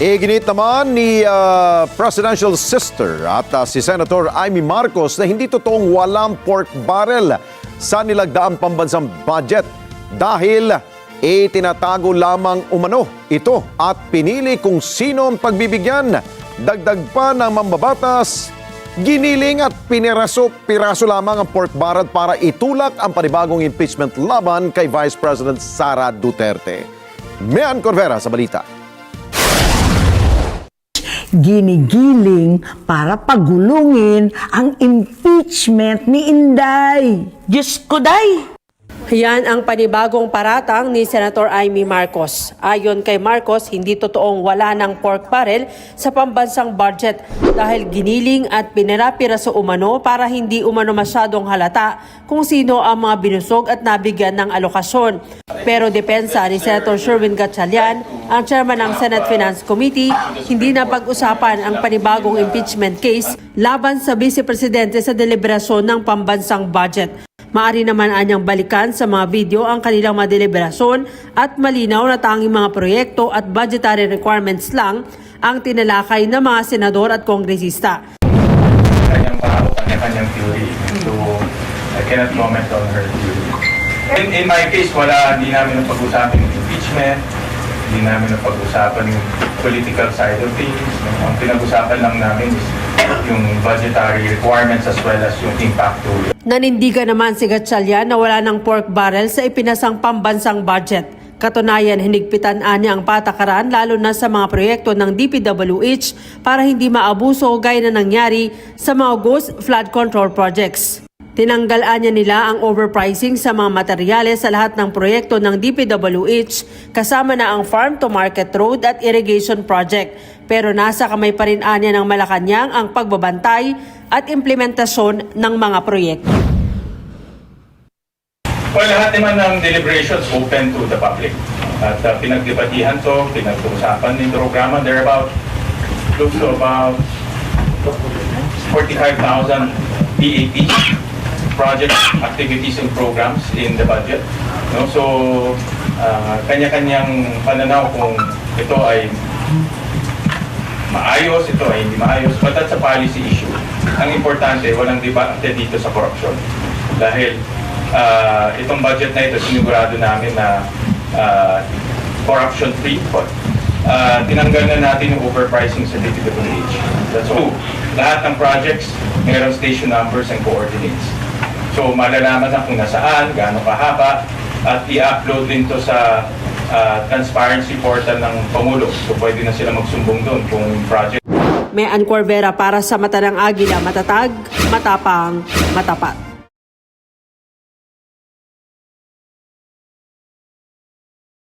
Iginit naman ni Presidential Sister at si Senator Amy Marcos na hindi totoong walang pork barrel sa nilagdaang pambansang budget dahil itinatago lamang umano ito at pinili kung sino ang pagbibigyan. Dagdag pa ng mambabatas, giniling at piraso lamang ang pork barrel para itulak ang panibagong impeachment laban kay Vice President Sara Duterte. Mian Corvera sa balita. Ginigiling para pagulungin ang impeachment ni Inday. Diyos ko, day! Yan ang panibagong paratang ni Senator Amy Marcos. Ayon kay Marcos, hindi totoong wala ng pork barrel sa pambansang budget dahil giniling at pinirapiraso umano para hindi umano masyadong halata kung sino ang mga binusog at nabigyan ng alokasyon. Pero depensa ni Senator Sherwin Gatchalian, ang chairman ng Senate Finance Committee, hindi na pag-usapan ang panibagong impeachment case laban sa Vice Presidente sa deliberasyon ng pambansang budget. Maaari naman anyang balikan sa mga video ang kanilang mga deliberasyon at malinaw na tanging mga proyekto at budgetary requirements lang ang tinalakay ng mga senador at kongresista. Kanyang theory. So, I cannot comment on her theory. In my case, hindi namin napag-usapan yung impeachment, hindi namin napag-usapan yung political side of things. Ang pinag-usapan lang namin is yung budgetary requirements as well as yung impact to it. Nanindigan naman si Gatchalian na wala ng pork barrel sa ipinasang pambansang budget. Katunayan, hinigpitan niya ang patakaran lalo na sa mga proyekto ng DPWH para hindi maabuso gaya na nangyari sa mga ghost flood control projects. Tinanggal niya nila ang overpricing sa mga materyales sa lahat ng proyekto ng DPWH kasama na ang Farm to Market Road at Irrigation Project. Pero nasa kamay pa rin niya ng Malacanang ang pagbabantay at implementasyon ng mga proyekto. Well, lahat naman ng deliberations open to the public. At pinagdebatihan to, pinag-usapan ng programa. There are close to about 45,000 PAP project activities and programs in the budget. No? So, kanya-kanyang pananaw kung ito ay maayos, ito ay hindi maayos, but that's a policy issue. Ang importante, walang debate dito sa corruption. Dahil itong budget na ito, sinigurado namin na corruption-free. Tinanggal na natin yung overpricing sa DPWH. That's all. Lahat ng projects, mayroong station numbers and coordinates. So malalaman na kung nasaan, gaano kahaba, at i-upload din to sa transparency portal ng Pangulo. So pwede na sila magsumbong doon kung project. Mian Corvera para sa Mata ng Agila, matatag, matapang, matapat.